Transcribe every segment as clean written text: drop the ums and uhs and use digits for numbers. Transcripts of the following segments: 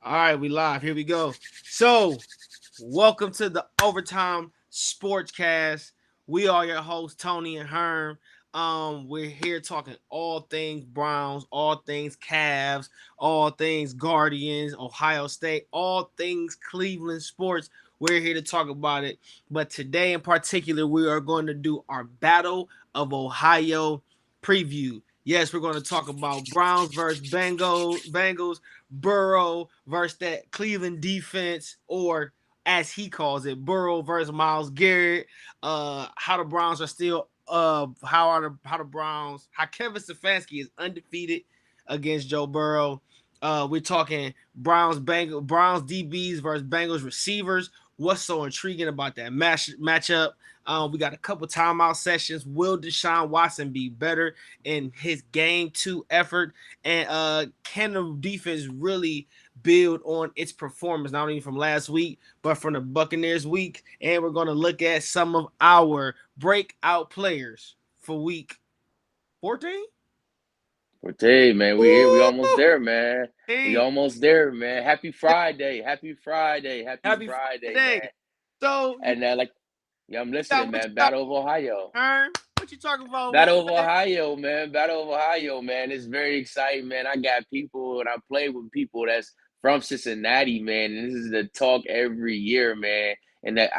All right, we live. Here we go. So, welcome to the Overtime Sportscast. We are your hosts, Tony and Herm. We're here talking all things Browns, all things Cavs, all things Guardians, Ohio State, all things Cleveland sports. We're here to talk about it. But today in particular, we are going to do our Battle of Ohio preview. Yes, we're going to talk about Browns versus Bengals, Burrow versus that Cleveland defense, or as he calls it, Burrow versus Myles Garrett. How the Browns are still how the Browns, how Kevin Stefanski is undefeated against Joe Burrow. We're talking Browns DBs versus Bengals receivers. What's so intriguing about that matchup? We got a couple timeout sessions. Will Deshaun Watson be better in his game two effort? And can the defense really build on its performance, not only from last week, but from the Buccaneers week? And we're going to look at some of our breakout players for week 14. Hey man, we here. We almost there, man. We Hey, almost there, man. Happy Friday. Happy Friday. Happy happy Friday, Friday. man. So, And yeah, I'm listening, what you man. got, Battle of Ohio. Ern? What you talking about? Battle of Ohio, man. Battle of Ohio, man. It's very exciting, man. I got people and I play with people that's from Cincinnati, man. And this is the talk every year, man. And that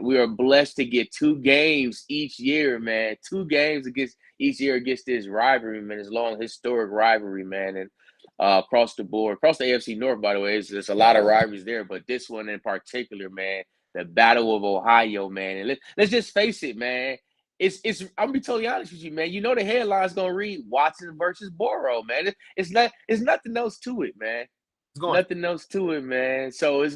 we are blessed to get two games each year, man. Two games against each year against this rivalry, man. This long historic rivalry, man. And across the board, across the AFC North, by the way, there's a lot of rivalries there, but this one in particular, man, the Battle of Ohio, man. And let's just face it, man. It's I'm gonna be totally honest with you, man. You know the headline's gonna read Watson versus Burrow, man. It's nothing else to it, man. It's going. Nothing else to it, man. So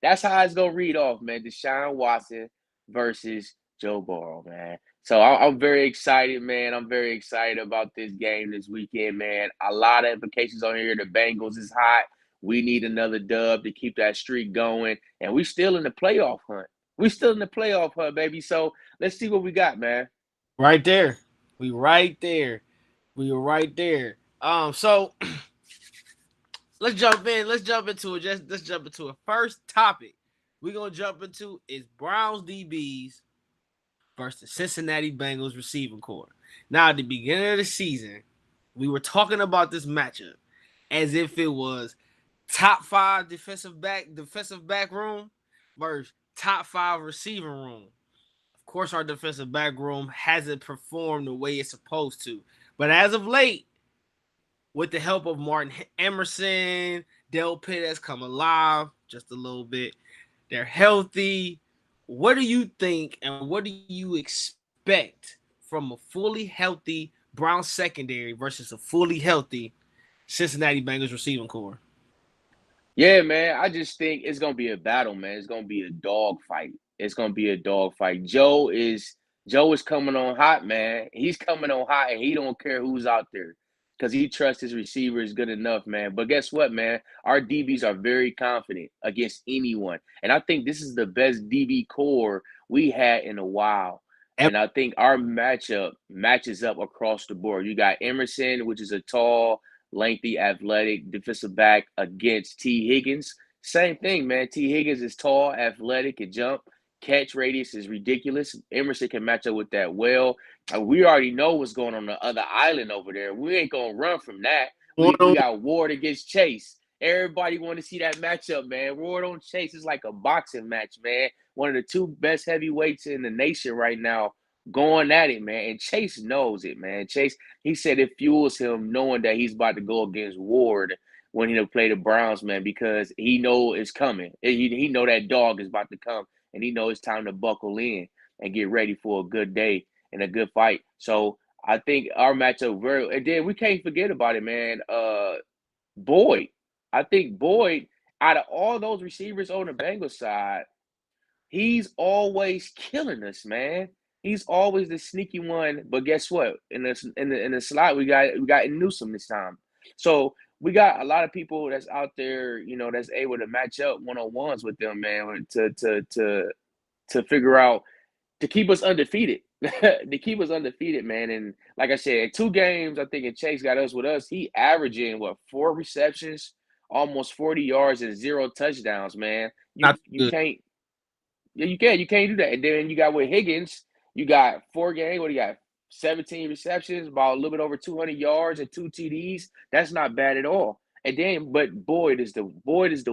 that's how it's gonna read off, man. Deshaun Watson versus Joe Burrow, man. So I'm very excited, man. I'm very excited about this game this weekend, man. A lot of implications on here. The Bengals is hot. We need another dub to keep that streak going, and we still in the playoff hunt. We still in the playoff hunt, baby. So let's see what we got, man. Right there. We right there. We were right there. So let's jump in. Let's jump into it. Let's jump into it. First topic we're gonna jump into is Browns DBs versus Cincinnati Bengals receiving core. Now, at the beginning of the season, we were talking about this matchup as if it was top five defensive back room versus top five receiving room. Of course, our defensive back room hasn't performed the way it's supposed to. But as of late, with the help of Martin Emerson, Del Pitt has come alive just a little bit. They're healthy. What do you think and what do you expect from a fully healthy Brown secondary versus a fully healthy Cincinnati Bengals receiving core? Yeah, man. I just think it's gonna be a battle, man. It's gonna be a dog fight. It's gonna be a dog fight. Joe is coming on hot, man. He's coming on hot, and he don't care who's out there because he trusts his receivers good enough, man. But guess what, man? Our DBs are very confident against anyone, and I think this is the best DB core we had in a while. And I think our matchup matches up across the board. You got Emerson, which is a tall, lengthy, athletic defensive back against T. Higgins. Same thing, man. T. Higgins is tall, athletic, can jump. Catch radius is ridiculous. Emerson can match up with that well. We already know what's going on the other island over there. We ain't gonna run from that. We got Ward against Chase. Everybody want to see that matchup, man. Ward on Chase is like a boxing match, man. One of the two best heavyweights in the nation right now going at it, man. And Chase knows it, man. Chase, he said it fuels him knowing that he's about to go against Ward when he'll play the Browns, man, because he know it's coming. He know that dog is about to come, and he know it's time to buckle in and get ready for a good day and a good fight. So I think our matchup very, and then we can't forget about it, man. Boyd, I think Boyd, out of all those receivers on the Bengals side, he's always killing us, man. He's always the sneaky one. But guess what? In the slot, we got Newsom this time. So we got a lot of people that's out there, that's able to match up one-on-ones with them, man, to figure out to keep us undefeated. To keep us undefeated, man. And like I said, in two games, I think Chase got us with us. He averaging what, 4 receptions almost 40 yards and 0 touchdowns, man. Not You good. can't. Yeah, you can. You can't do that. And then you got with Higgins, you got 4 games. What do you got? 17 receptions, about a little bit over 200 yards and 2 TDs. That's not bad at all. And then, but Boyd is the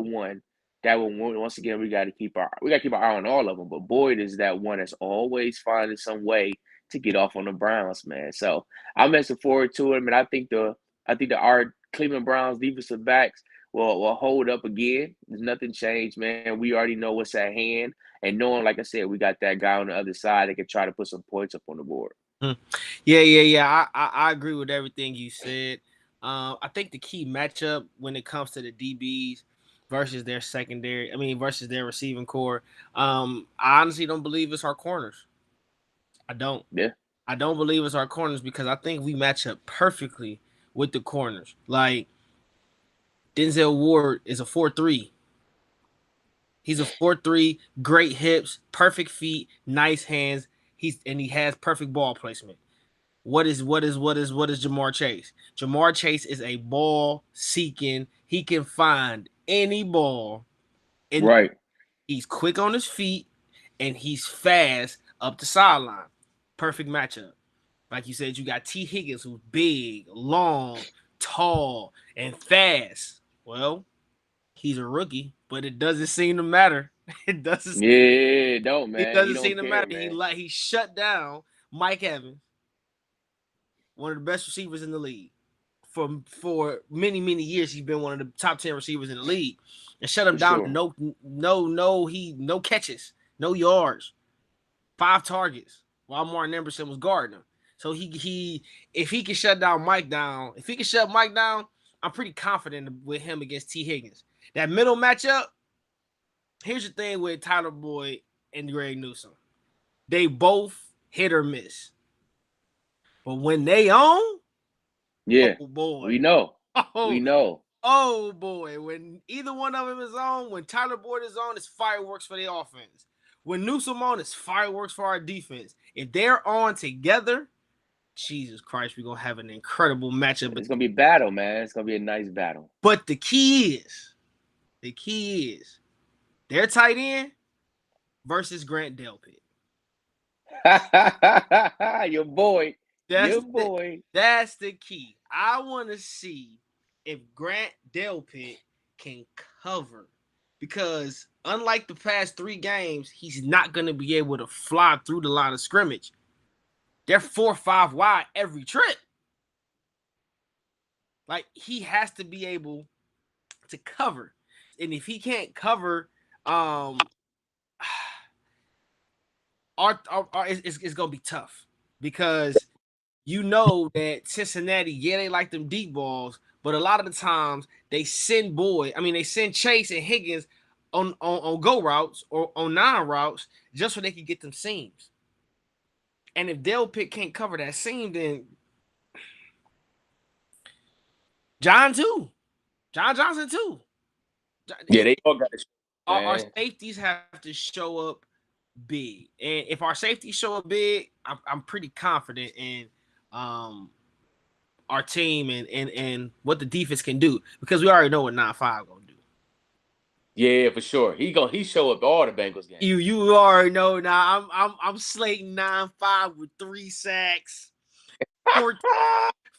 one that will, once again, we got to keep our eye on all of them. But Boyd is that one that's always finding some way to get off on the Browns, man. So I'm looking forward to him, and I think that our Cleveland Browns defensive backs will hold up again. There's nothing changed, man. We already know what's at hand. And knowing, like I said, we got that guy on the other side that can try to put some points up on the board. Mm. Yeah. I agree with everything you said. I think the key matchup when it comes to the DBs versus their secondary, I mean versus their receiving core, I honestly don't believe it's our corners. I don't. Yeah. I don't believe it's our corners because I think we match up perfectly with the corners. Like Denzel Ward is a 4-3. He's a 4-3, great hips, perfect feet, nice hands. He has perfect ball placement. What is Jamar Chase? Jamar Chase is a ball seeking. He can find any ball, and Right. he's quick on his feet, and he's fast up the sideline. Perfect matchup. Like you said, you got T. Higgins, who's big, long, tall, and fast. Well, he's a rookie, but it doesn't seem to matter. It doesn't. Yeah, don't, It man. He doesn't seem don't to care, matter. man. He shut down Mike Evans, one of the best receivers in the league. For many years, he's been one of the top 10 receivers in the league, and shut him For down. sure. No catches, no yards, 5 targets while Martin Emerson was guarding him. So he if he can shut down Mike down, if he can shut Mike down, I'm pretty confident with him against T. Higgins. That middle matchup. Here's the thing with Tyler Boyd and Greg Newsome. They both hit or miss. But when they own, Yeah. oh We boy. know. We Oh, know. oh boy. When either one of them is on, when Tyler Boyd is on, it's fireworks for the offense. When Newsome on, it's fireworks for our defense. If they're on together, Jesus Christ, we're gonna have an incredible matchup. It's gonna be a battle, man. It's gonna be a nice battle. But the key is their tight end versus Grant Delpit. Your boy. That's Your the boy. that's the key. I want to see if Grant Delpit can cover because unlike the past 3 games, he's not going to be able to fly through the line of scrimmage. They're 4-5 wide every trip. Like he has to be able to cover, and if he can't cover, it's gonna be tough because you know that Cincinnati, yeah, they like them deep balls, but a lot of the times they send Chase and Higgins on go routes or on 9 routes just so they can get them seams. And if Dale Pitt can't cover that seam, then John too, John Johnson too. Yeah, they all got it, Our man. safeties have to show up big, and if our safeties show up big, I'm pretty confident in um our team and what the defense can do because we already know what 9-5 gonna do. Yeah, for sure. He show up all the Bengals games. You already know now. I'm slating 9-5 with 3 sacks,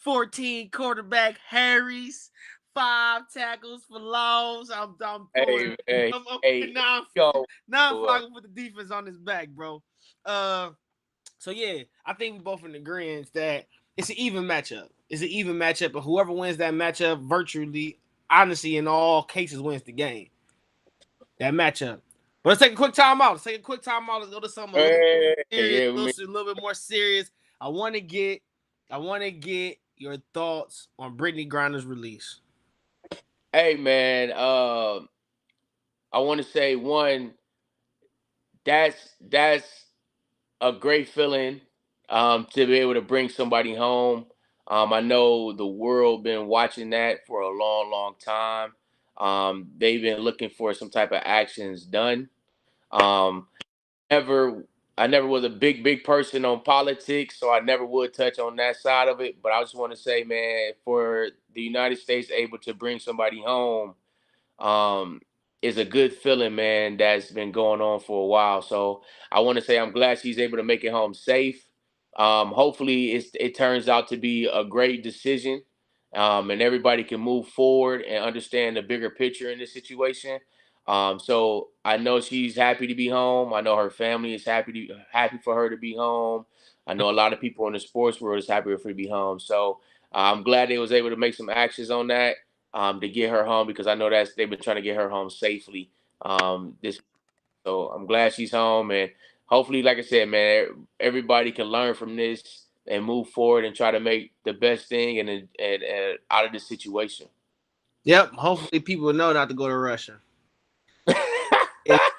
14 quarterback Harrys, 5 tackles for loss. I'm throwing Hey, man. I'm Hey, nine yo. nine five with the defense on his back, bro. Uh so yeah, I think we both in agreement that it's an even matchup. It's an even matchup, but whoever wins that matchup virtually, honestly, in all cases, wins the game. That matchup. But let's take a quick timeout. Let's go to something a little Hey, serious, yeah, a little bit more serious. I want to get your thoughts on Brittany Griner's release. hey, man. I want to say one. That's a great feeling. To be able to bring somebody home. I know the world been watching that for a long, long time. They've been looking for some type of actions done. Um, never I never was a big person on politics, so I never would touch on that side of it. But I just want to say, man, for the United States able to bring somebody home, um, is a good feeling, man. That's been going on for a while. So I want to say I'm glad she's able to make it home safe. Hopefully, it turns out to be a great decision, and everybody can move forward and understand the bigger picture in this situation. So I know she's happy to be home. I know her family is happy for her to be home. I know a lot of people in the sports world is happy for her to be home. So I'm glad they was able to make some actions on that, to get her home, because I know that's they've been trying to get her home safely. This So I'm glad she's home, and hopefully, like I said, man, everybody can learn from this and move forward and try to make the best thing and out of this situation. Yep. Hopefully, people know not to go to Russia. It's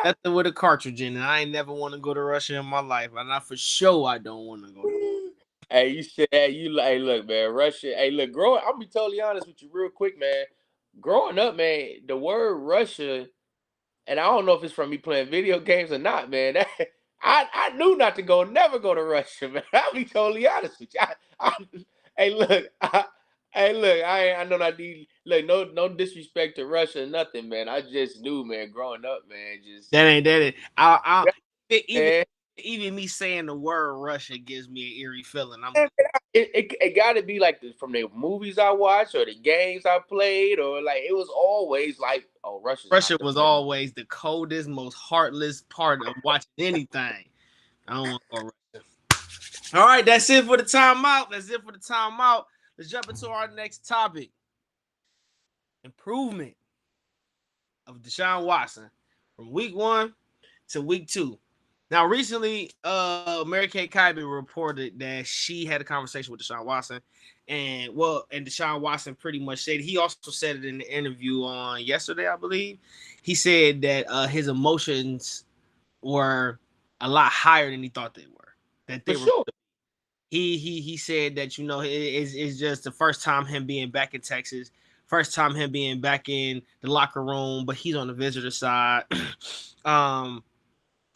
nothing with a cartridge in it. I ain't never want to go to Russia in my life, and I for sure I don't want to go to. Hey, you said you like, hey, look, man, Russia. Hey, look, growing. I'll be totally honest with you, real quick, man. Growing up, man, the word Russia, and I don't know if it's from me playing video games or not, man. I knew not to go, never go to Russia, man. I'll be totally honest with you. Hey, look, hey, look, I know not need look, no disrespect to Russia or nothing, man. I just knew, man, growing up, man, just That ain't that. It. yeah, Even man. even me saying the word Russia gives me an eerie feeling. I'm It got to be like from the movies I watched or the games I played, or like it was always like, oh, Russia's Russia not the was place. always the coldest, most heartless part of watching anything. I don't want to go Russia. All right, that's it for the timeout. That's it for the timeout. Let's jump into our next topic: improvement of Deshaun Watson from week 1 to week 2. Now, recently, Mary Kay Kyber reported that she had a conversation with Deshaun Watson, and Deshaun Watson pretty much said, he also said it in the interview on yesterday, I believe. He said that his emotions were a lot higher than he thought they were. That For they were. sure. He said that it's just the first time him being back in Texas, first time him being back in the locker room, but he's on the visitor side. um,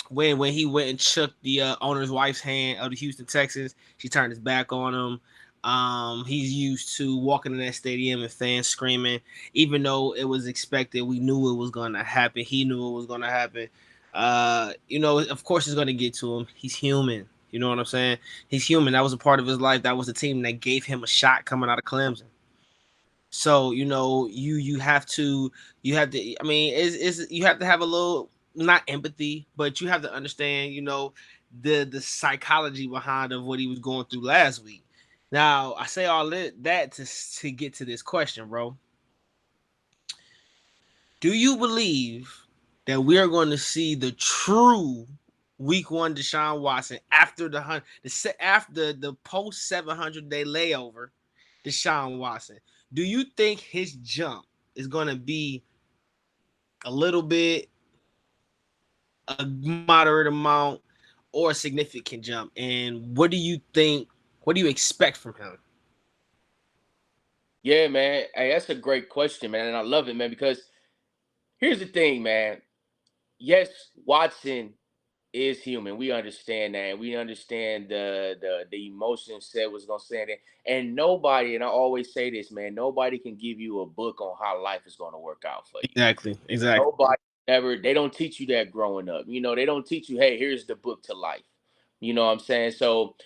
when he went and shook the owner's wife's hand of the Houston Texans, she turned his back on him. He's used to walking in that stadium and fans screaming, even though it was expected. We knew it was going to happen. He knew it was going to happen. Of course, it's going to get to him. He's human. You know what I'm saying? He's human. That was a part of his life. That was the team that gave him a shot coming out of Clemson. So you have to. I mean, is you have to have a little, not empathy, but you have to understand, the psychology behind of what he was going through last week. Now, I say all that to get to this question, bro. Do you believe that we are going to see the true Week 1 Deshaun Watson after after the post 700-day layover? Deshaun Watson. Do you think his jump is going to be a little bit, a moderate amount, or a significant jump? And what do you think? What do you expect from him? Yeah, man. Hey, that's a great question, man, and I love it, man, because here's the thing, man. Yes, Watson is human. We understand that. We understand the emotions said was gonna say that. And nobody, and I always say this, man, nobody can give you a book on how life is gonna work out for you. Exactly. Exactly. Nobody ever, they don't teach you that growing up. They don't teach you, hey, here's the book to life. You know what I'm saying? So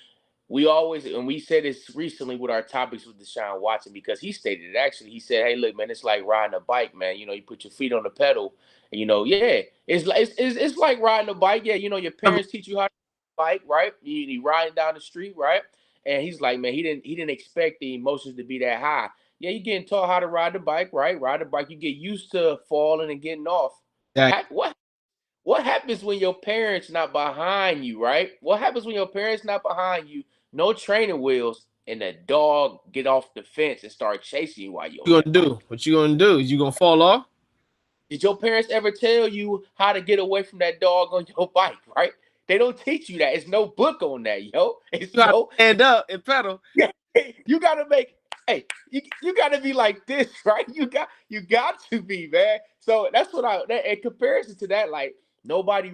we always, and we said this recently with our topics with Deshaun Watson, because he stated it actually. He said, hey, look, man, it's like riding a bike, man. You put your feet on the pedal, and yeah, it's like riding a bike. Yeah, your parents teach you how to bike, right? You riding down the street, right? And he's like, man, he didn't expect the emotions to be that high. Yeah, you getting taught how to ride the bike, right? Ride the bike, you get used to falling and getting off. Exactly. What happens when your parents not behind you, right? What happens when your parents not behind you, no training wheels, and the dog get off the fence and start chasing you while you're What on you that gonna bike? do? What you gonna do? Is you gonna fall off? Did your parents ever tell you how to get away from that dog on your bike, right? They don't teach you that. It's no book on that, yo. It's You gotta no, stand up and pedal. yeah, you gotta make, hey, you gotta be like this, right? You got to be, man. So that's what in comparison to that, like nobody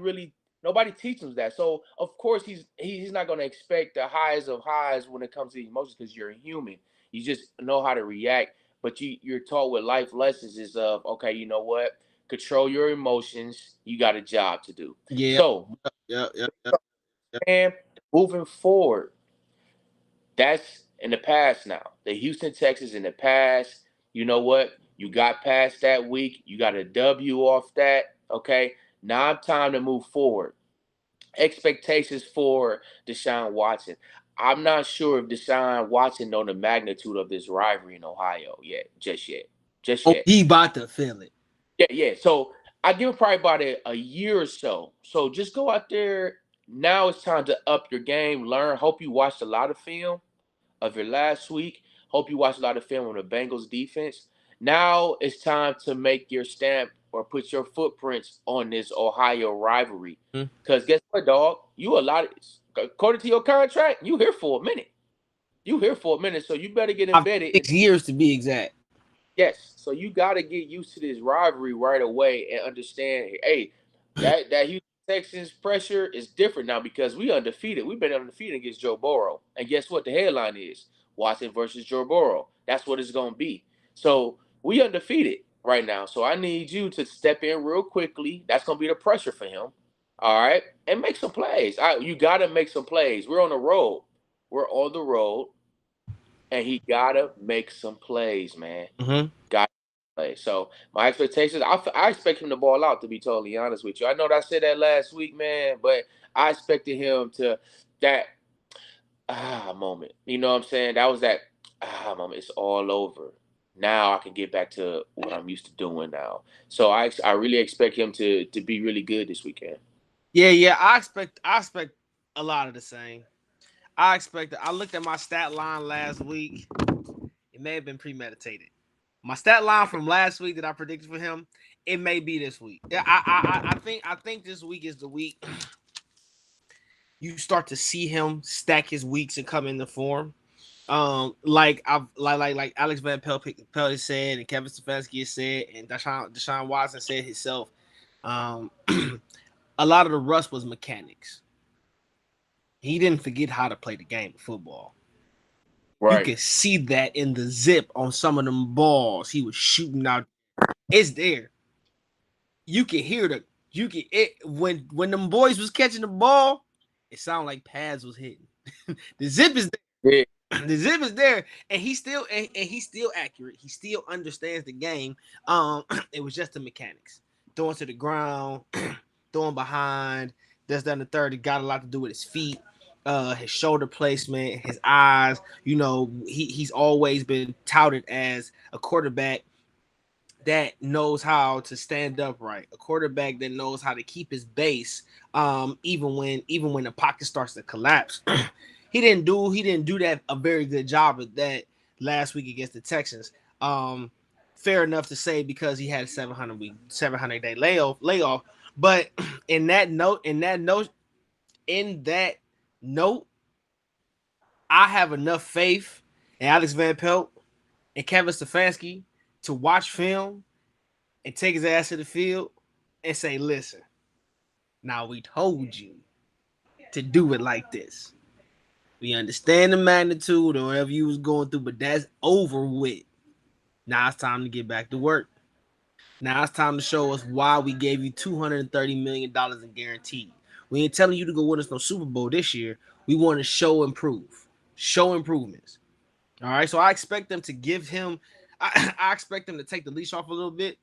teaches that. So of course he's not gonna expect the highs of highs when it comes to emotions, because you're a human. You just know how to react. but you're taught with life lessons is of, okay, you know what? Control your emotions. You got a job to do. Yeah, So, yeah, yeah, yeah. and moving forward, that's in the past now. The Houston Texans in the past. You know what? You got past that week. You got a W off that. Okay. Now it's time to move forward. Expectations for Deshaun Watson. I'm not sure if Deshaun Watson know the magnitude of this rivalry in Ohio yet, just Oh, yet. he about to feel it. Yeah, yeah. So I give it probably about a year or so. So just go out there. Now it's time to up your game, learn. Hope you watched a lot of film of your last week. Hope you watched a lot of film on the Bengals defense. Now it's time to make your stamp or put your footprints on this Ohio rivalry. Mhm. Because guess what, dog? You a lot of, according to your contract, you here for a minute. You here for a minute, so you better get Of embedded. 6 years to be exact. Yes. So you got to get used to this rivalry right away and understand, hey, that Houston Texans pressure is different now because we undefeated. We've been undefeated against Joe Burrow. And guess what? The headline is Watson versus Joe Burrow. That's what it's going to be. So we undefeated right now. So I need you to step in real quickly. That's going to be the pressure for him. All right. And make some plays. You got to make some plays. We're on the road. We're on the road. And he got to make some plays, man. Mm-hmm. Got to play. So my expectations, I expect him to ball out. To be totally honest with you, I know that I said that last week, man, but I expected him to that moment. You know what I'm saying? That was that moment. It's all over. Now I can get back to what I'm used to doing now. So I really expect him to be really good this weekend. Yeah, yeah. I expect a lot of the same. I looked at my stat line last week. It may have been premeditated. My stat line from last week that I predicted for him, it may be this week. Yeah, I think this week is the week you start to see him stack his weeks and come into form. Like I've like Alex Van Pelt said, and Kevin Stefanski has said, and Deshaun Watson said himself. Um, a lot of the rust was mechanics. He didn't forget how to play the game of football. You Right. can see that in the zip on some of them balls he was shooting out. It's there. You can hear when them boys was catching the ball. It sounded like pads was hitting. The zip is Yeah. there. The zip is there, and he's still accurate. He still understands the game. It was just the mechanics, throwing to the ground, throwing behind. That's done the third. It got a lot to do with his feet, his shoulder placement, his eyes. You know, he's always been touted as a quarterback that knows how to stand upright, a quarterback that knows how to keep his base, even when the pocket starts to collapse. He didn't do that a very good job of that last week against the Texans. Um, Fair enough to say because he had a 700-day layoff. But in that note, I have enough faith in Alex Van Pelt and Kevin Stefanski to watch film and take his ass to the field and say, listen, now we told you to do it like this. We understand the magnitude or whatever you was going through, but that's over with. Now it's time to get back to work. Now it's time to show us why we gave you $230 million in guaranteed. We ain't telling you to go win us no Super Bowl this year. We want to show improvements. All right, so I expect them to give him. I expect them to take the leash off a little bit.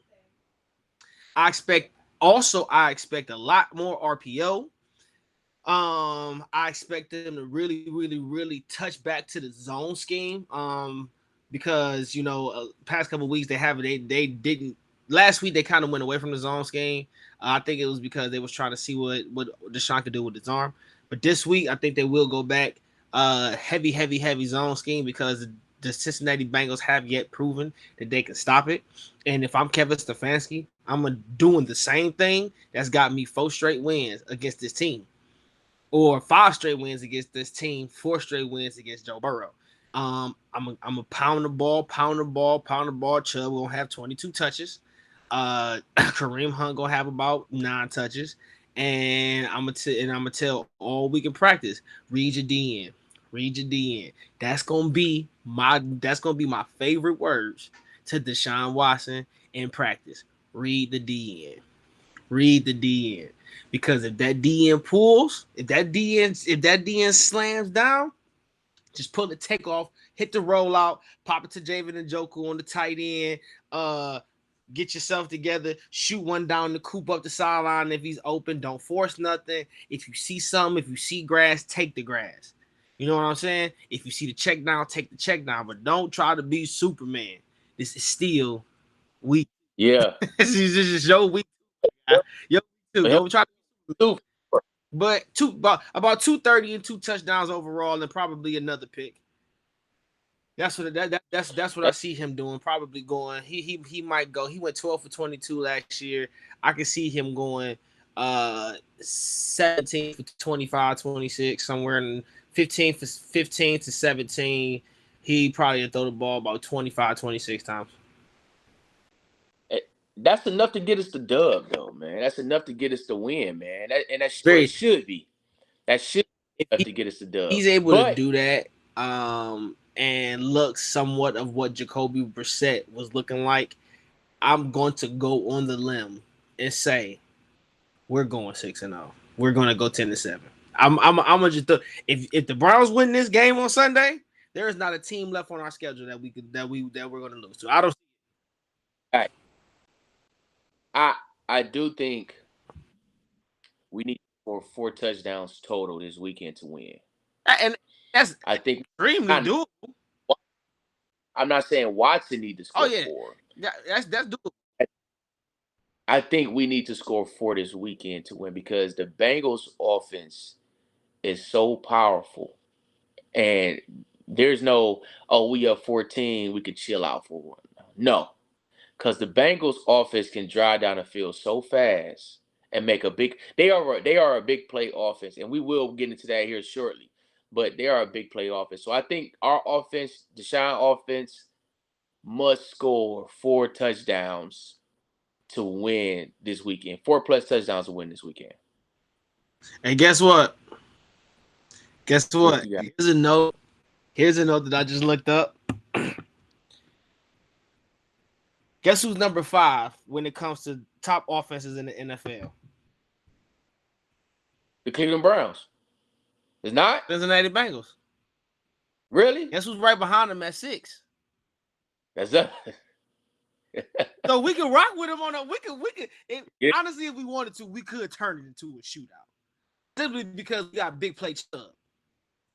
I expect I expect a lot more RPO. I expect them to really, really, really touch back to the zone scheme. Because past couple weeks they haven't. They didn't. Last week they kind of went away from the zone scheme. I think it was because they was trying to see what Deshaun could do with his arm. But this week I think they will go back heavy, heavy, heavy zone scheme because the Cincinnati Bengals have yet proven that they can stop it. And if I'm Kevin Stefanski, I'm doing the same thing that's got me 4 straight wins against this team, or 5 straight wins against this team, 4 straight wins against Joe Burrow. I'm a pound the ball, pound the ball, pound the ball. Chubb gonna have 22 touches. Kareem Hunt gonna have about 9 touches, and I'm gonna tell all we can practice. Read your DN, read your DN. That's gonna be my favorite words to Deshaun Watson in practice. Read the DN. Read the DN. Because if that DN pulls, if that DN slams down, just pull the take off, hit the rollout, pop it to Javen and Joku on the tight end. Get yourself together, shoot one down the coop up the sideline if he's open. Don't force nothing. If you see something, if you see grass, take the grass. You know what I'm saying? If you see the check down, take the check down. But don't try to be Superman. This is still week. Yeah. This is just your week. Yo, too. Don't try to. But about 230 and 2 touchdowns overall, and probably another pick. That's what I see him doing. Probably going. He might go. He went 12 for 22 last year. I can see him going 17 for 25, 26, somewhere in 15 to 17. He probably throw the ball about 25, 26 times. That's enough to get us the dub, though, man. That's enough to get us the win, man. That's what it should be. That should be enough to get us the dub. He's able to do that, and look somewhat of what Jacoby Brissett was looking like. I'm going to go on the limb and say we're going 6-0. We're going to go 10-7. I'm gonna just if the Browns win this game on Sunday, there is not a team left on our schedule that we're going to lose to. I don't. Right. I do think we need four touchdowns total this weekend to win, And that's I think extremely doable. I'm not saying Watson need to score 4. That's doable. I think we need to score 4 this weekend to win because the Bengals offense is so powerful, and there's no we up 14, we could chill out for one. No, because the Bengals offense can drive down the field so fast and make a big. They are a big play offense, and we will get into that here shortly. But they are a big play offense, so I think our offense, Deshaun offense, must score 4 touchdowns to win this weekend. 4+ touchdowns to win this weekend. And guess what? Here's a note. Here's a note that I just looked up. Guess who's number 5 when it comes to top offenses in the NFL? The Cleveland Browns. It's not? Cincinnati Bengals. Really? Guess who's right behind them at 6? That's up. So we can rock with them on a. We could. Honestly, if we wanted to, we could turn it into a shootout. Simply because we got big play Chubb.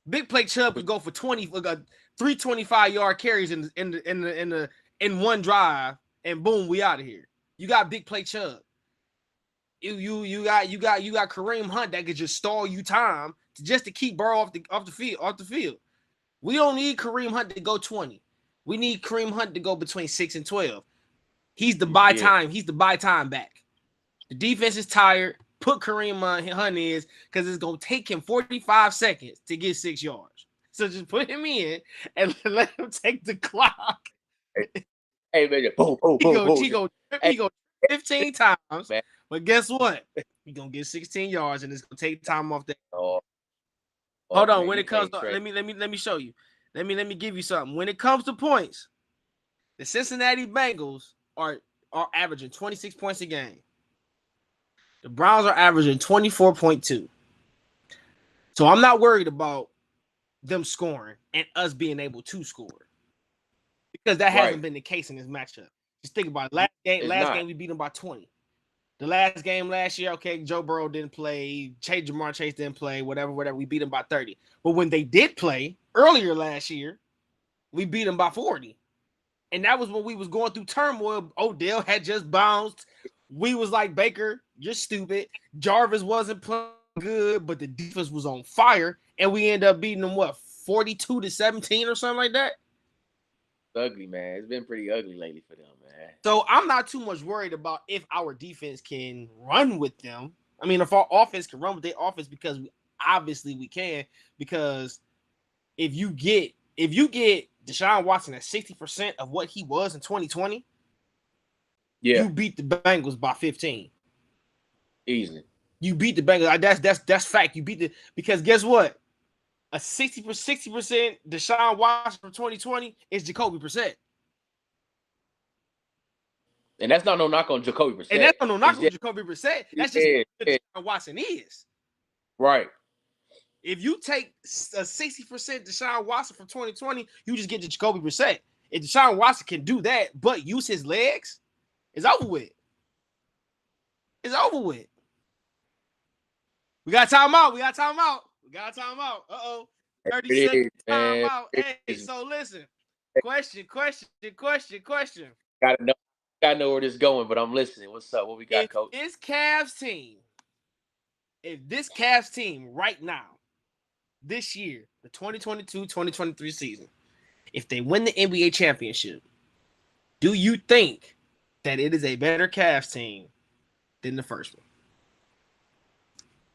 Big play Chubb could go for 325-yard carries in one drive, and boom, we out of here. You got big play Chubb. You got Kareem Hunt that could just stall you time to keep Burrow off the field. We don't need Kareem Hunt to go 20. We need Kareem Hunt to go between 6 and 12. He's the buy time. He's the buy time back. The defense is tired. Put Kareem Hunt in because it's gonna take him 45 seconds to get 6 yards. So just put him in and let him take the clock. Hey man, he go 15 times. Man. But guess what? He's gonna get 16 yards and it's gonna take time off that. Hold on. Man, when it comes to let me show you. Let me give you something. When it comes to points, the Cincinnati Bengals are averaging 26 points a game. The Browns are averaging 24.2. So I'm not worried about them scoring and us being able to score. Because that hasn't been the case in this matchup. Just think about it. Last game we beat them by 20. The last game last year, okay, Joe Burrow didn't play, Jamar Chase didn't play, whatever, we beat them by 30. But when they did play earlier last year, we beat them by 40. And that was when we was going through turmoil. Odell had just bounced. We was like, Baker, you're stupid. Jarvis wasn't playing good, but the defense was on fire. And we ended up beating them, 42-17 or something like that? Ugly, man. It's been pretty ugly lately for them, man. So I'm not too much worried about if our defense can run with them. I mean, if our offense can run with their offense, because we can. Because if you get Deshaun Watson at 60% of what he was in 2020, you beat the Bengals by 15. Easily. You beat the Bengals. That's fact. You beat because guess what? A 60% Deshaun Watson from 2020 is Jacoby Brissett. And that's not no knock on Jacoby Brissett. And that's no knock on Jacoby Brissett. That's just what Deshaun Watson is. Right. If you take a 60% Deshaun Watson from 2020, you just get to Jacoby Brissett. If Deshaun Watson can do that, but use his legs, it's over with. It's over with. We got time out. Uh-oh. 30 seconds time out. Hey, so listen. Question. Gotta know where this is going, but I'm listening. What's up? What we got, Coach? If this Cavs team right now, this year, the 2022-2023 season, if they win the NBA championship, do you think that it is a better Cavs team than the first one?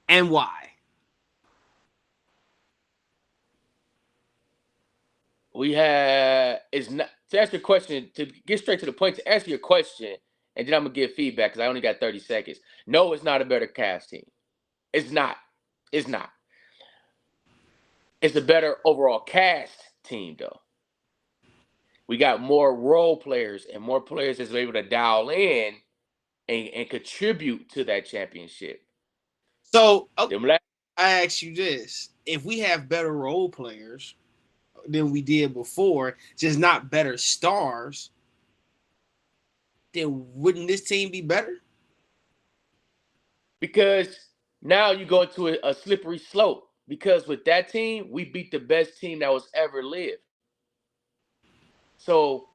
And why? It's not to ask your question, to get straight to the point, to answer your question, and then I'm gonna give feedback because I only got 30 seconds. No, it's not a better Cavs team. It's not. It's a better overall cast team, though. We got more role players and more players that's able to dial in and contribute to that championship. So I ask you this: if we have better role players than we did before, just not better stars, then wouldn't this team be better? Because now you go into a slippery slope. Because with that team, we beat the best team that was ever lived. So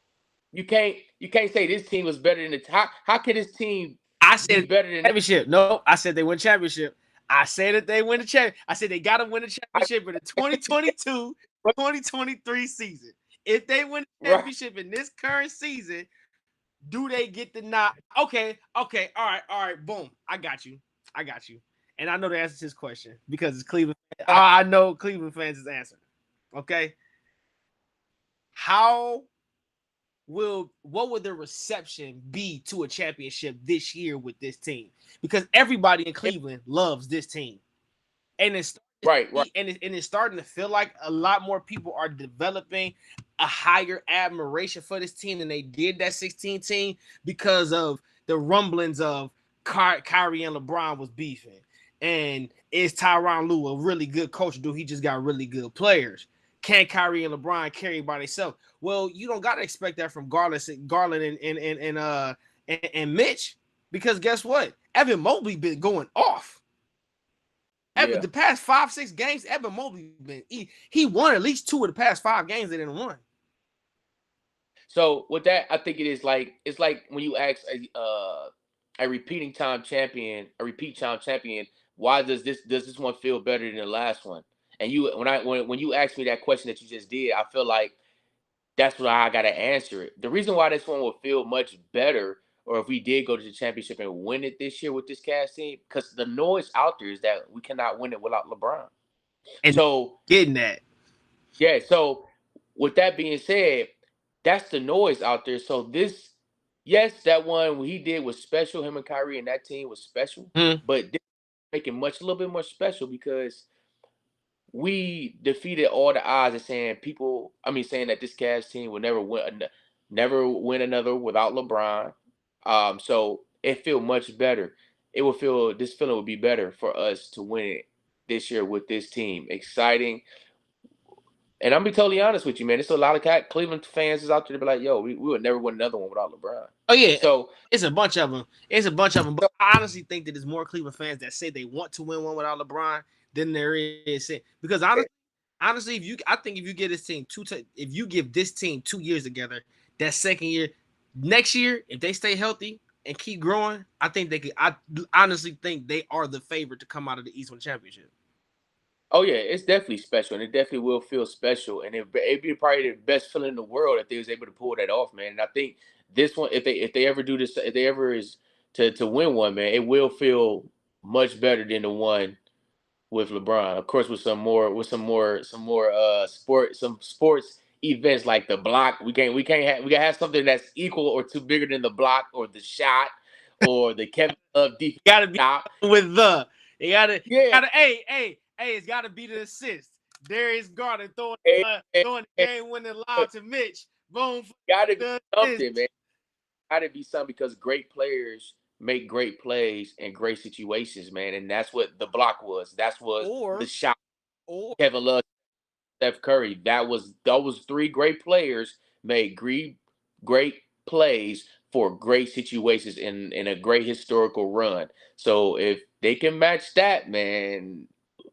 you can't say this team was better than the top. How can this team be better than championship? No, I said they win championship. I said that they win the championship. I said they got to win the championship in the 2022-2023 season. If they win the championship in this current season, do they get the nod? Okay. All right. Boom. I got you. And I know the answer to this question because it's Cleveland. I know Cleveland fans' answer. Okay. What would the reception be to a championship this year with this team? Because everybody in Cleveland loves this team. And it's it's starting to feel like a lot more people are developing a higher admiration for this team than they did that 16 team because of the rumblings of Kyrie and LeBron was beefing. And is Tyronn Lue a really good coach? Do he just got really good players? Can Kyrie and LeBron carry by themselves? Well, you don't gotta expect that from Garland and Mitch, because guess what? Evan Mobley been going off. The past 5-6 games, Evan Mobley he won at least 2 of the past 5 games they didn't win. So with that, I think it's like when you ask a repeat time champion, why does this one feel better than the last one? And when you asked me that question that you just did, I feel like that's what I gotta answer it. The reason why this one will feel much better, or if we did go to the championship and win it this year with this cast team, because the noise out there is that we cannot win it without LeBron. And so getting that. Yeah, so with that being said, that's the noise out there. So that one he did was special. Him and Kyrie and that team was special, but this make it a little bit more special because we defeated all the odds of saying that this Cavs team will never win another without LeBron. So it feel much better. This feeling would be better for us to win it this year with this team. Exciting. And I'm gonna be totally honest with you, man. There's a lot of Cleveland fans is out there to be like, yo, we would never win another one without LeBron. Oh yeah. So it's a bunch of them. But I honestly think that there's more Cleveland fans that say they want to win one without LeBron than there is. Because honestly, if you give this team if you give this team 2 years together, that second year, next year, if they stay healthy and keep growing, I honestly think they are the favorite to come out of the Eastern Championship. Oh yeah, it's definitely special, and it definitely will feel special, and it'd be probably the best feeling in the world if they was able to pull that off, man. And I think this one, if they ever do this, if they ever is to win one, man, it will feel much better than the one with LeBron. Of course, with some more sports events like the block. We gotta have something that's equal or two bigger than the block or the shot or the Kevin Love defense. Gotta be with it's got to be the assist. Darius Garland throwing the game-winning lob to Mitch. Boom. Got to be something, man. gotta be something because great players make great plays in great situations, man. And that's what the block was. That's what the or shot. or Kevin Love, Steph Curry. That was three great players made great plays for great situations in a great historical run. So if they can match that, man,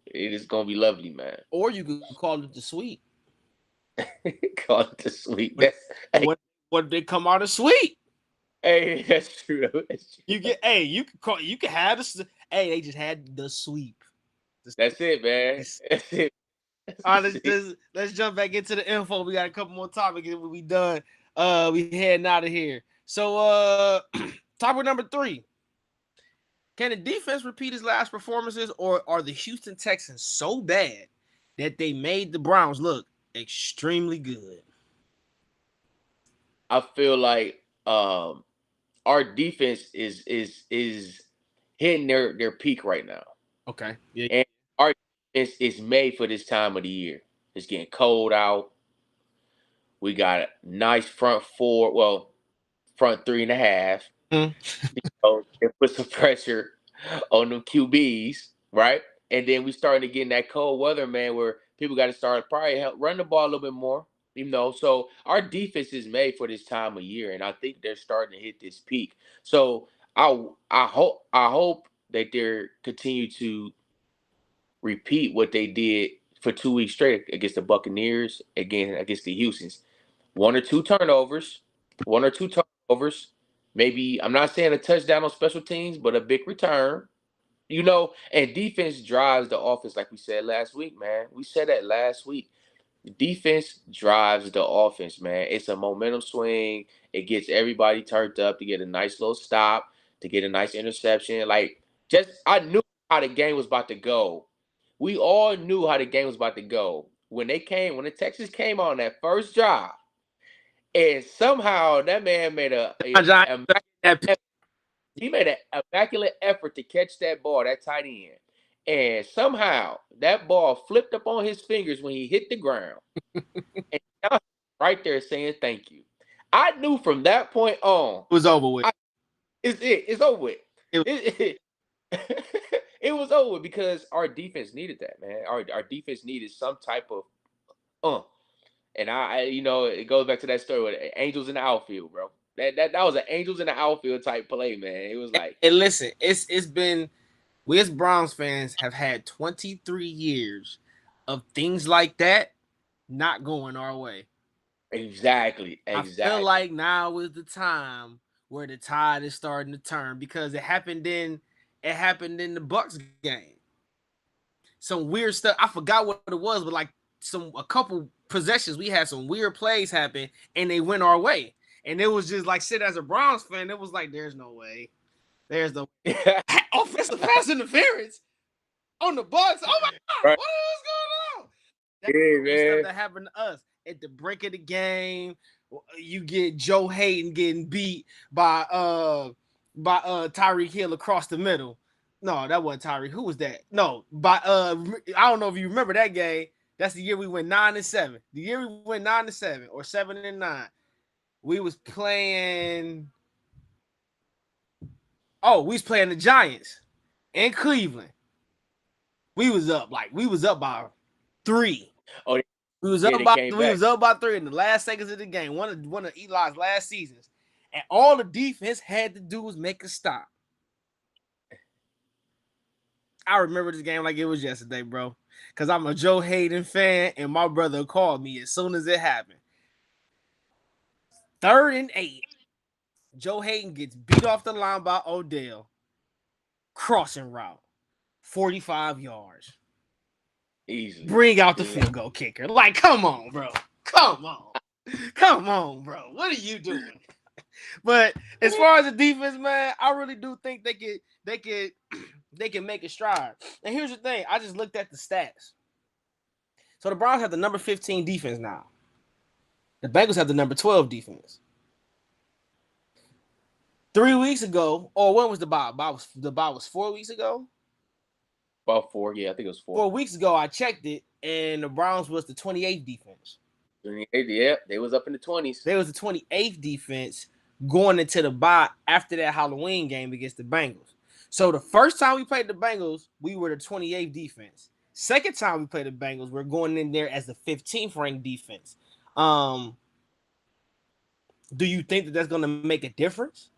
it is gonna be lovely, man. or you could call it the sweep. Call it the sweet. When That's hey, when they come out of sweep, hey, that's true. That's you true. get you can have this. Hey, they just had the sweep. That's it, man. That's it. All right, That's it. let's jump back into the info. We got a couple more topics and we done. We heading out of here. So topic number 3. Can the defense repeat his last performances, or are the Houston Texans so bad that they made the Browns look extremely good? I feel like our defense is hitting their peak right now. Okay. Yeah. And our defense is made for this time of the year. It's getting cold out. We got a nice front four, well, front 3.5. Mm. So it puts some pressure on them QBs, right? And then we starting to get in that cold weather, man, where people got to start probably run the ball a little bit more, you know. So our defense is made for this time of year, and I think they're starting to hit this peak. So I hope that they're continue to repeat what they did for 2 weeks straight against the Buccaneers, again against the Houston's. One or two turnovers, one or two turnovers. Maybe I'm not saying a touchdown on special teams, but a big return. You know, and defense drives the offense, like we said last week, man. We said that last week. Defense drives the offense, man. It's a momentum swing. It gets everybody turned up to get a nice little stop, to get a nice interception. Like, just I knew how the game was about to go. We all knew how the game was about to go. When the Texans came on that first drive, and somehow that man made John, that he made an immaculate effort to catch that ball, that tight end. And somehow that ball flipped up on his fingers when he hit the ground. And right there saying thank you. I knew from that point on, was over with. I, it's over with. It was, It, it was over because our defense needed that, man. Our defense needed some type of uh. And it goes back to that story with angels in the outfield, bro. That was an angels in the outfield type play, man. It was like and listen, it's been we as Browns fans have had 23 years of things like that not going our way. exactly, I feel exactly. like now is the time where the tide is starting to turn because it happened in the Bucks game. Some weird stuff. I forgot what it was, but like a couple possessions, we had some weird plays happen and they went our way. And it was just like shit as a Browns fan, it was like there's no way. There's no offensive pass interference on the Bucks. Oh my god, Right. what is going on? That's Yeah, the stuff man. that happened to us at the break of the game. You get Joe Hayden getting beat by Tyreek Hill across the middle. No, that wasn't Tyreek. Who was that? No, by I don't know if you remember that game. That's the year we went 9-7. The year we went 9-7 or 7-9. We was playing. Oh, we was playing the Giants in Cleveland. We was up by 3. Oh, We was yeah, up they by came we back. was up by 3 in the last seconds of the game. One of Eli's last seasons, and all the defense had to do was make a stop. I remember this game like it was yesterday, bro, because I'm a Joe Hayden fan, and my brother called me as soon as it happened. 3rd and 8. Joe Hayden gets beat off the line by Odell. Crossing route, 45 yards. Easily. Bring out the Just like, field goal kicker. Like, come on, bro. Come on. Come on, bro. What are you doing? But as far as the defense, man, I really do think they can make a stride. And here's the thing: I just looked at the stats. So the Browns have the number 15 defense now. The Bengals have the number 12 defense. 3 weeks ago, or when was the bye? The bye was 4 weeks ago. about 4. Yeah, I think it was 4. 4 weeks ago, I checked it, and the Browns was the 28th defense. Yeah, they was up in the 20s. They was the 28th defense, going into the bye after that Halloween game against the Bengals. So the first time we played the Bengals, we were the 28th defense. Second time we played the Bengals, we're going in there as the 15th ranked defense. Do you think that that's going to make a difference?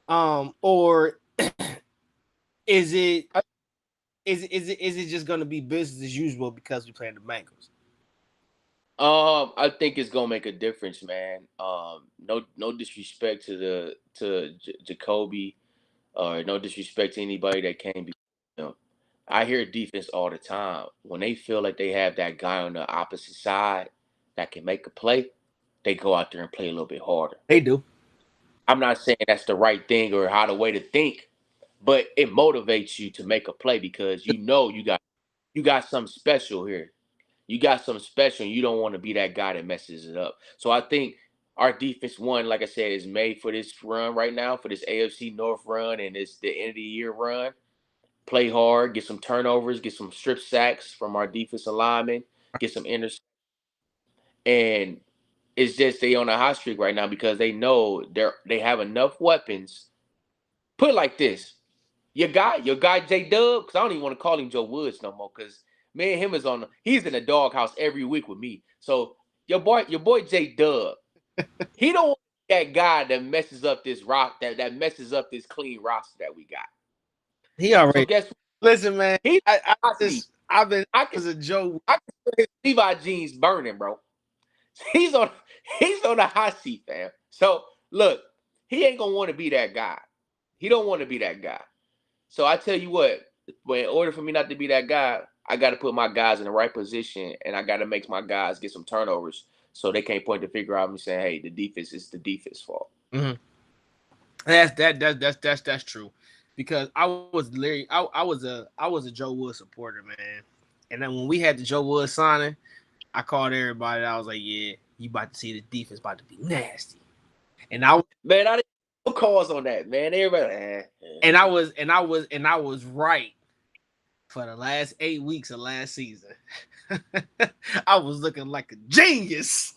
Or is it just going to be business as usual because we play the Bengals? I think it's gonna make a difference, man. No disrespect to Jacoby, or no disrespect to anybody that came before him. I hear defense all the time. When they feel like they have that guy on the opposite side that can make a play, they go out there and play a little bit harder. They do. I'm not saying that's the right thing or how the way to think, but it motivates you to make a play because you got something special here. You got something special, and you don't want to be that guy that messes it up. So I think our defense, one, like I said, is made for this run right now, for this AFC North run, and it's the end of the year run. Play hard, get some turnovers, get some strip sacks from our defensive linemen, get some interceptions, and it's just they on a hot streak right now because they know they have enough weapons. Put it like this: your guy J Dub, because I don't even want to call him Joe Woods no more, because me and him he's in the doghouse every week with me. So your boy J Dub, he don't want that guy that messes up this that messes up this clean roster that we got. He So already guess what? listen, man. He's I hot seat. just I've been I can as a Joe. I can feel his Levi jeans burning, bro. He's on he's on the hot seat, fam. So look, he ain't gonna want to be that guy. He don't want to be that guy. So I tell you what, in order for me not to be that guy, I got to put my guys in the right position, and I got to make my guys get some turnovers so they can't point the finger at me saying, "Hey, the defense is the defense fault." Mm-hmm. That's true, because I was a Joe Wood supporter, man, and then when we had the Joe Wood signing, I called everybody. I was like, yeah, you about to see the defense about to be nasty, and Man, I didn't no calls on that, man. Everybody, I was right for the last 8 weeks of last season. I was looking like a genius.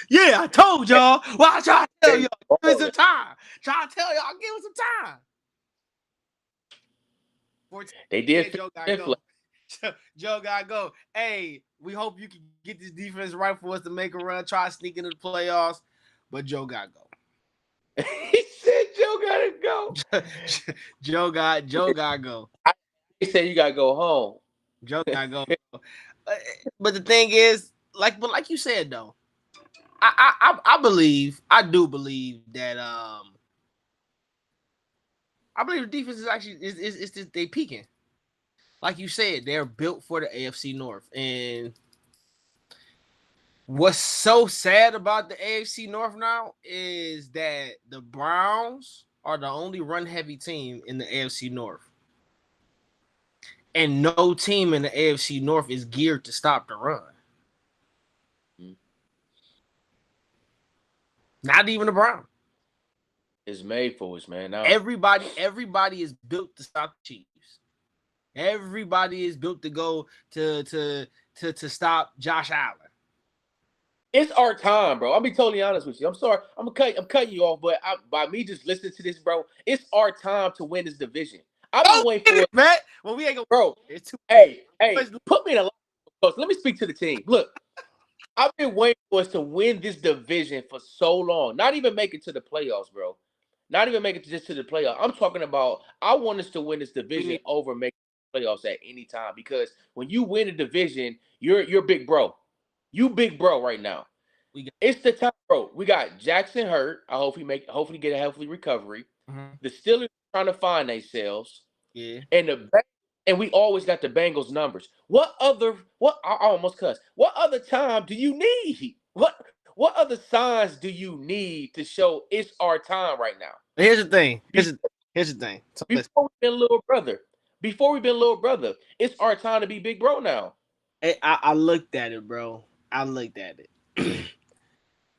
Yeah, I told y'all. Well, I try to tell y'all, give me some time. Try to tell y'all, give me some time. 14 they did. Joe gotta go. Joe gotta go. Hey, we hope you can get this defense right for us to make a run, try to sneak into the playoffs. But Joe gotta go. He said Joe gotta go. Joe gotta go. He said you gotta go home. Joe gotta go. But the thing is, like you said though, I do believe that I believe the defense is actually is they peaking. Like you said, they're built for the AFC North. And what's so sad about the AFC North now is that the Browns are the only run-heavy team in the AFC North. And no team in the AFC North is geared to stop the run. Not even the Browns. It's made for us, man. Now Everybody is built to stop the Chiefs. Everybody is built to go to stop Josh Allen. it's our time, bro. I'll be totally honest with you. I'm sorry. I'm cutting you off, but by me just listening to this, bro, it's our time to win this division. I've been waiting for it, man. Well, we ain't gonna, bro. It's too. Hey, put me in a line. Let me speak to the team. Look, I've been waiting for us to win this division for so long. Not even make it to the playoffs, bro. Not even make it just to the playoffs. I'm talking about I want us to win this division over making playoffs at any time, because when you win a division, you're big bro. You big bro right now. It's the time, bro. We got Jackson hurt. I hope hopefully get a healthy recovery. Mm-hmm. The Steelers trying to find themselves. Yeah. And we always got the Bengals numbers. I almost cussed. What other time do you need? What other signs do you need to show it's our time right now? Here's the thing. Here's the thing. So Before we've been little brother, it's our time to be big bro now. I looked at it, bro. I looked at it.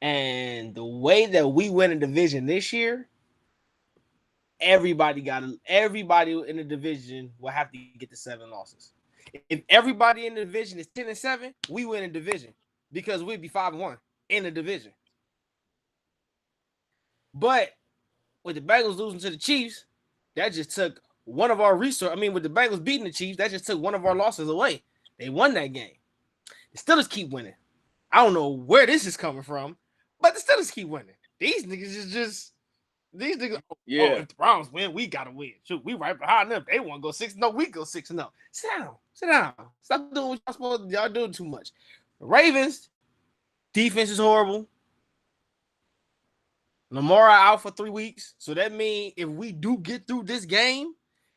And the way that we win a division this year, everybody in the division will have to get the 7 losses. If everybody in the division is 10-7, we win a division because we'd be 5-1 in the division. But with the Bengals losing to the Chiefs, that just took one of our resources. I mean, with the Bengals beating the Chiefs, that just took one of our losses away. They won that game. The Steelers keep winning. I don't know where this is coming from, but the Steelers keep winning. These niggas is just these niggas. Oh, Yeah. if the Browns win, we gotta win. Shoot, we right behind them. They want to go 6-0. We go 6-0. Sit down. Sit down. Stop doing what y'all supposed to. Y'all doing too much. Ravens defense is horrible. Lamar out for 3 weeks, so that means if we do get through this game,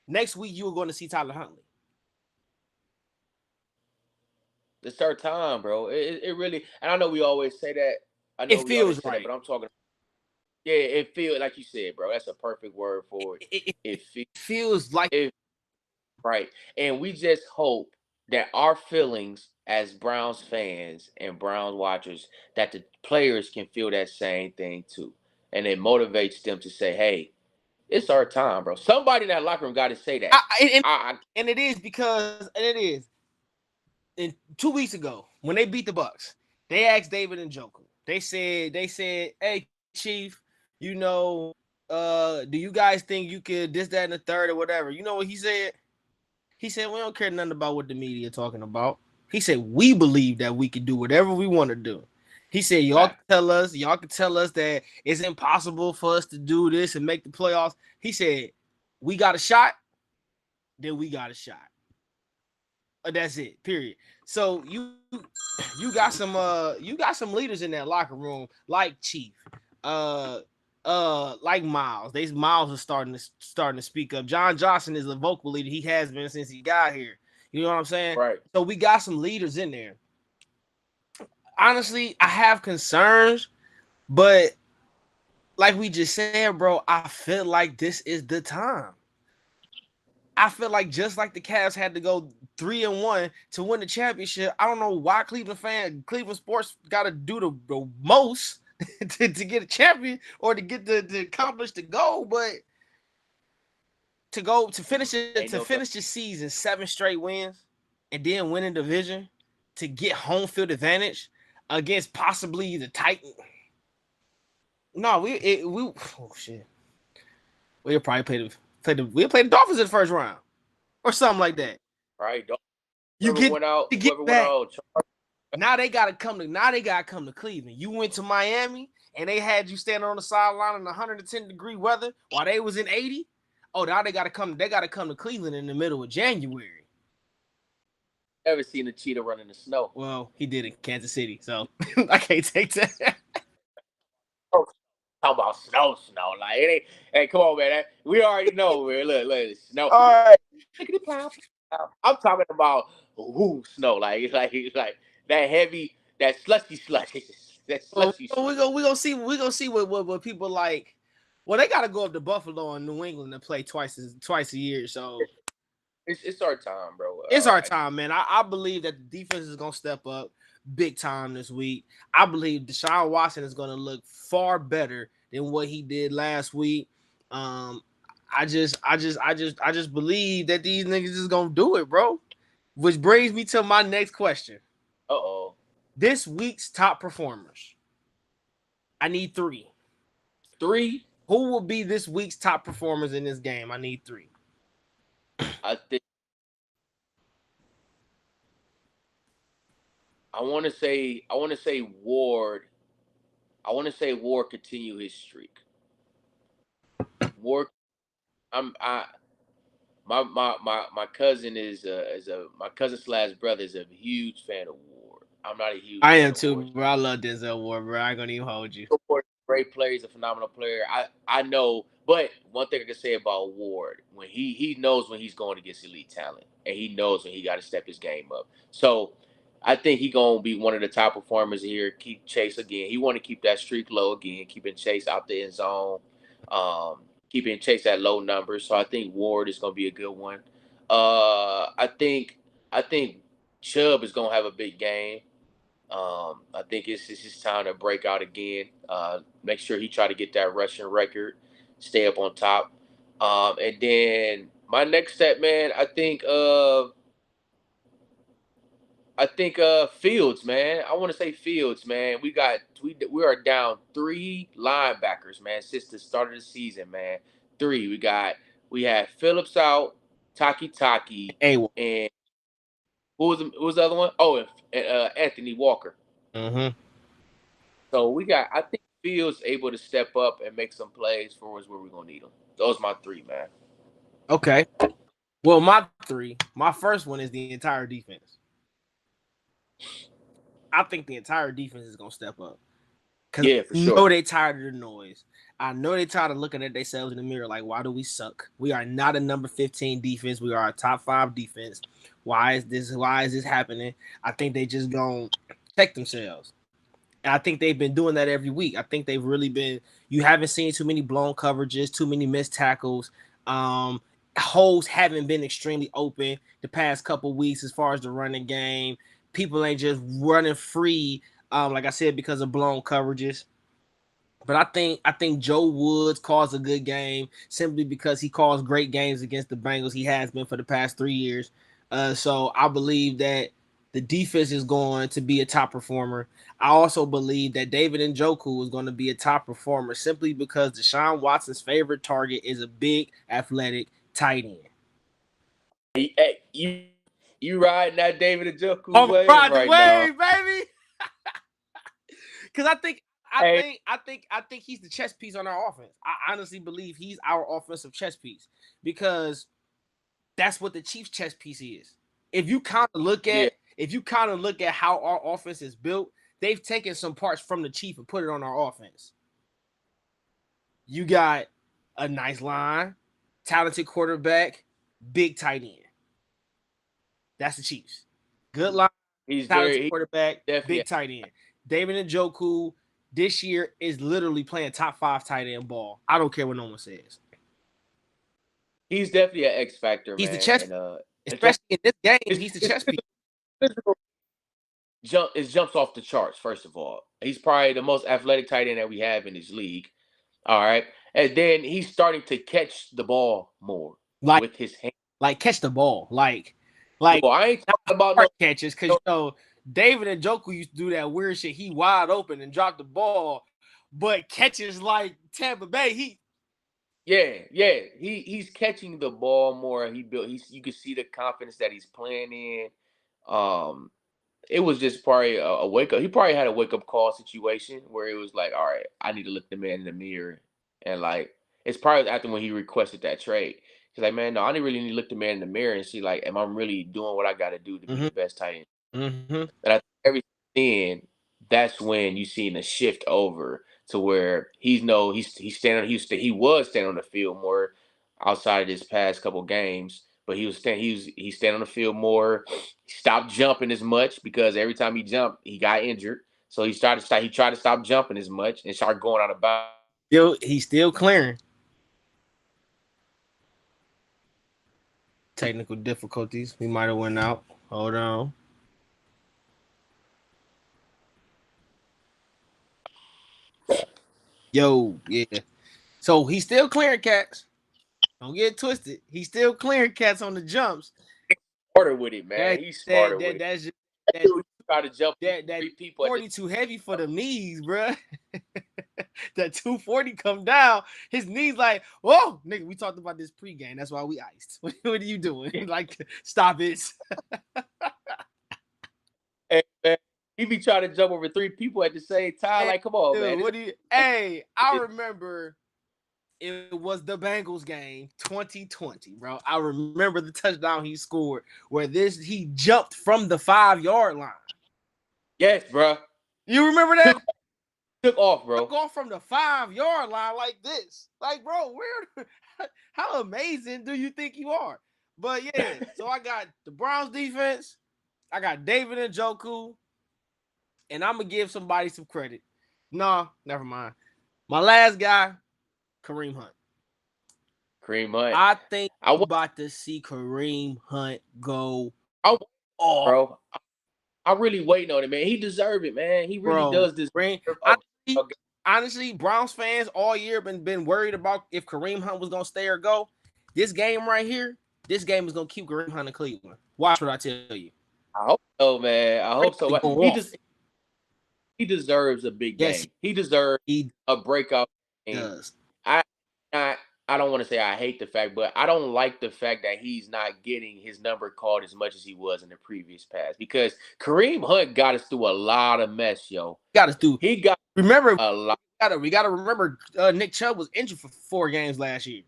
next week you are going to see Tyler Huntley. It's our time, bro. It really, and I know we always say that. I know It we always feels say that, right. but I'm talking. Yeah, it feels like you said, bro. That's a perfect word for it. It It feels feels like it right, and we just hope that our feelings as Browns fans and Browns watchers, that the players can feel that same thing too, and it motivates them to say, "Hey, it's our time, bro." Somebody in that locker room got to say that. I, and, I and it is because and it is. And 2 weeks ago when they beat the Bucks, they asked David and Joker. They said, "Hey Chief, you know, do you guys think you could this, that, and the third or whatever?" You know what he said? He said, "We don't care nothing about what the media talking about." He said, "We believe that we can do whatever we want to do." He said, fact. y'all can tell us that it's impossible for us to do this and make the playoffs." He said, "We got a shot, then we got a shot. That's it. Period." So you got some leaders in that locker room like Chief, uh like Miles. Miles is starting to speak up. John Johnson is a vocal leader. He has been since he got here. You know what I'm saying? Right. So we got some leaders in there. Honestly, I have concerns, but like we just said, bro, I feel like this is the time. I feel like just like the Cavs had to go 3-1 to win the championship. I don't know why Cleveland sports got to do the most to get a champion or to get to accomplish the goal, but to Ain't no finish the season 7 straight wins and then win a division to get home field advantage against possibly the Titans. No, we oh shit. We'll probably we'll play the Dolphins in the first round or something like that. right. You get to get Whoever went back. out. Now they gotta come to Cleveland. You went to Miami and they had you standing on the sideline in 110-degree weather while they was in 80. Oh, now they gotta come to Cleveland in the middle of January. Ever seen a cheetah run in the snow? Well, he did in Kansas City, so I can't take that. Oh, talk about snow. Like it ain't. Hey, come on, man. We already know, man. Look, snow. All right. I'm talking about who snow. Like that heavy, that slushy, that Well, slushy. we gonna see what people like. Well, they gotta go up to Buffalo and New England to play twice a year, so It's our time, bro. it's our time, man. I believe that the defense is gonna step up big time this week. I believe Deshaun Watson is gonna look far better than what he did last week. Um, I just believe that these niggas is gonna do it, bro. Which brings me to my next question. Uh-oh. This week's top performers. I need 3. 3. Who will be this week's top performers in this game? I need 3. I think I want to say Ward. I want to say Ward continue his streak. Ward. I my cousin is a my cousin slash brother is a huge fan of Ward. I'm not a huge I fan am of too, Ward. bro. I love Denzel Ward, bro. I ain't gonna even hold you. Great player, he's a phenomenal player. I know, but one thing I can say about Ward, when he knows when he's going against elite talent, and he knows when he got to step his game up. So I think he gonna be one of the top performers here. Keep Chase again. He want to keep that streak low again, keeping Chase out the end zone, keeping Chase at low numbers. So I think Ward is gonna be a good one. I think Chubb is gonna have a big game. I think it's his time to break out again. Make sure he try to get that rushing record, stay up on top. And then my next step, man, I think Fields, man. I want to say Fields, man. We are down 3 linebackers, man, since the start of the season, man. Three. We had Phillips out, Taki, Hey. and who was the other one? Oh, and Anthony Walker. Mm-hmm. So I think Fields able to step up and make some plays for us where we're gonna need them. Those my three, man. Okay. Well, my first one is the entire defense. I think the entire defense is gonna step up. Because Yeah, for I sure. know they tired of the noise. I know they tired of looking at themselves in the mirror like, why do we suck? We are not a number 15 defense. We are a top 5 defense. Why is this happening? I think they just gonna check themselves. And I think they've been doing that every week. I think they've really been. You haven't seen too many blown coverages, too many missed tackles. Holes haven't been extremely open the past couple weeks as far as the running game. People ain't just running free, like I said, because of blown coverages. But I think Joe Woods calls a good game simply because he calls great games against the Bengals. He has been for the past 3 years. So I believe that the defense is going to be a top performer. I also believe that David Njoku is going to be a top performer simply because Deshaun Watson's favorite target is a big, athletic tight end. Hey, you riding that David Njoku Oh, wave ride the right now? wave, baby. Because Hey, I think he's the chess piece on our offense. I honestly believe he's our offensive chess piece because that's what the Chiefs chess piece is. If you kind of look yeah, at how our offense is built, they've taken some parts from the Chief and put it on our offense. You got a nice line, talented quarterback, big tight end. That's the Chiefs. Good line, talented he's quarterback, definitely big tight end. David Njoku this year is literally playing top 5 tight end ball. I don't care what no one says. he's definitely an X factor, He's the man. chess, And especially in this game. his, He's the his chess piece. physical jumps off the charts. First of all, he's probably the most athletic tight end that we have in this league. All right, and then he's starting to catch the ball more Like with his hands. catch the ball, like Well, I ain't not talking about hard catches because David Njoku used to do that weird shit. He wide open and drop the ball, but catches like Tampa Bay. Yeah. He's catching the ball more. You can see the confidence that he's playing in. Um, it was just probably a wake up. He probably had a wake up call situation where it was like, all right, I need to look the man in the mirror, and like it's probably after when he requested that trade. He's like, man, no, I didn't really need to look the man in the mirror and see like, am I really doing what I got to do to be Mm-hmm. the best tight end? Mm-hmm. And I think every then that's when you seen the shift over to where he was standing on the field more outside of this past couple games, but he's standing on the field more. He stopped jumping as much because every time he jumped, he got injured. So he tried to stop jumping as much and start going out of bounds. He's still clearing. Technical difficulties. We might have went out. Hold on. Yo, yeah. So he's still clearing cats. Don't get it twisted. He's still clearing cats on the jumps. Smarter with it, That man. He's that smarter that with it. that's just that Try to jump that 3 people at the 40 too heavy for the knees, bro. That 240 come down, his knees like, whoa, nigga. We talked about this pregame. That's why we iced. What are you doing? Like, stop it. Hey, man, he be trying to jump over 3 people at the same time. Hey, Like, come on, dude, man. what do you? Hey, I remember it was the Bengals game 2020, bro. I remember the touchdown he scored where he jumped from the 5-yard line. Yes, bro. You remember that? Took off, bro. Took off from the 5-yard line like this. Like, bro, how amazing do you think you are? But yeah, so I got the Browns defense, I got David Njoku, and I'm gonna give somebody some credit. No, never mind. My last guy, Kareem Hunt. Kareem Hunt. I think we're about to see Kareem Hunt go off. Bro. I really waiting on it, man. He deserves it, man. He really does deserve Honestly, Browns fans all year been worried about if Kareem Hunt was gonna stay or go. This game right here, this game is gonna keep Kareem Hunt in Cleveland. Watch what I tell you. I hope so, man. I hope so. Really go He off. just he deserves a big Yes, game. He deserves he a breakout game. does. I I, I don't want to say I hate the fact, but I don't like the fact that he's not getting his number called as much as he was in the previous pass because Kareem Hunt got us through a lot of mess, yo. Got us through. He got Remember, a lot we gotta remember Nick Chubb was injured for 4 games last year.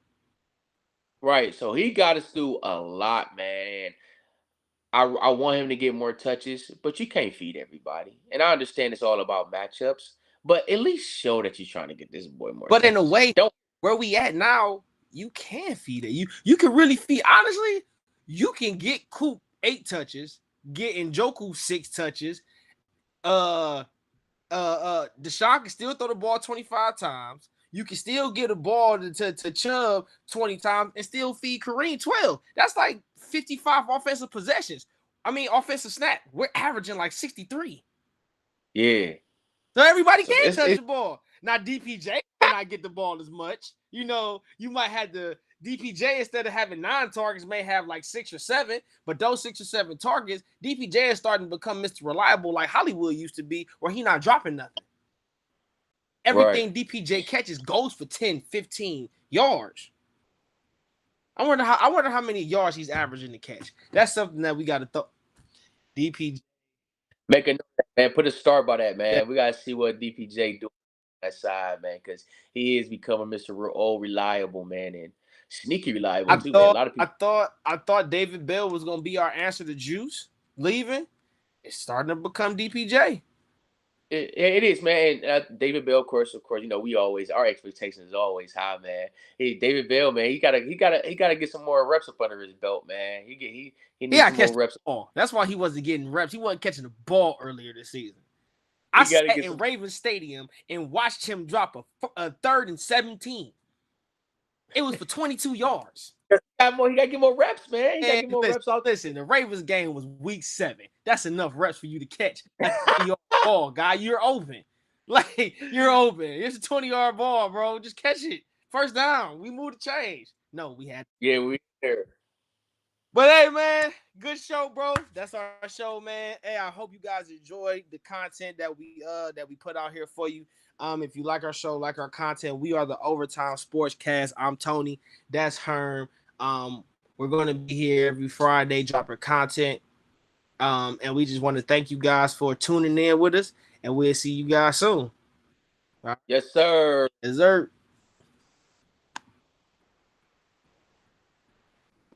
right. So he got us through a lot, man. I want him to get more touches, but you can't feed everybody. And I understand it's all about matchups, but at least show that you're trying to get this boy more But in a touches. way, Don't where we at now, you can feed it. You can really feed. Honestly, you can get Coop 8 touches, get Njoku 6 touches. Deshaun can still throw the ball 25 times. You can still get a ball to Chubb 20 times and still feed Kareem 12. That's like 55 offensive possessions. I mean, offensive snap. We're averaging like 63. yeah. So everybody So can it's, touch it's the ball. Now DPJ may not get the ball as much. You know, you might have the DPJ instead of having 9 targets may have like 6 or 7, but those 6 or 7 targets, DPJ is starting to become Mr. Reliable like Hollywood used to be, where he not dropping nothing. right. Everything DPJ catches goes for 10, 15 yards. I wonder how many yards he's averaging to catch. That's something that we got to throw. DPJ. Make a note, man. Put a star by that, man. We gotta see what DPJ do on that side, man, because he is becoming Mr. Old reliable, man, and sneaky reliable too, man. A lot of people. I thought David Bell was gonna be our answer to Juice leaving. It's starting to become DPJ. It is, man. And, David Bell, of course, you know we always our expectations is always high, man. David Bell, man, he gotta get some more reps up under his belt, man. He He needs got to some catch more the reps. ball. That's why he wasn't getting reps. He wasn't catching the ball earlier this season. I He gotta sat get in some. Ravens Stadium and watched him drop a 3rd and 17. It was for 22 yards. He gotta get more reps, man. He gotta And get more reps out. listen, the Ravens game was week 7. That's enough reps for you to catch a 20-yard ball, guy. You're open. Like, you're open. It's a 20-yard ball, bro. Just catch it. First down. We moved the change. No, we had. Yeah, we there. But hey, man, good show, bro. That's our show, man. Hey, I hope you guys enjoyed the content that we put out here for you. If you like our show, like our content, we are the Overtime Sportscast. I'm Tony. That's Herm. We're going to be here every Friday dropping content. And we just want to thank you guys for tuning in with us, and we'll see you guys soon. Yes, sir. Dessert.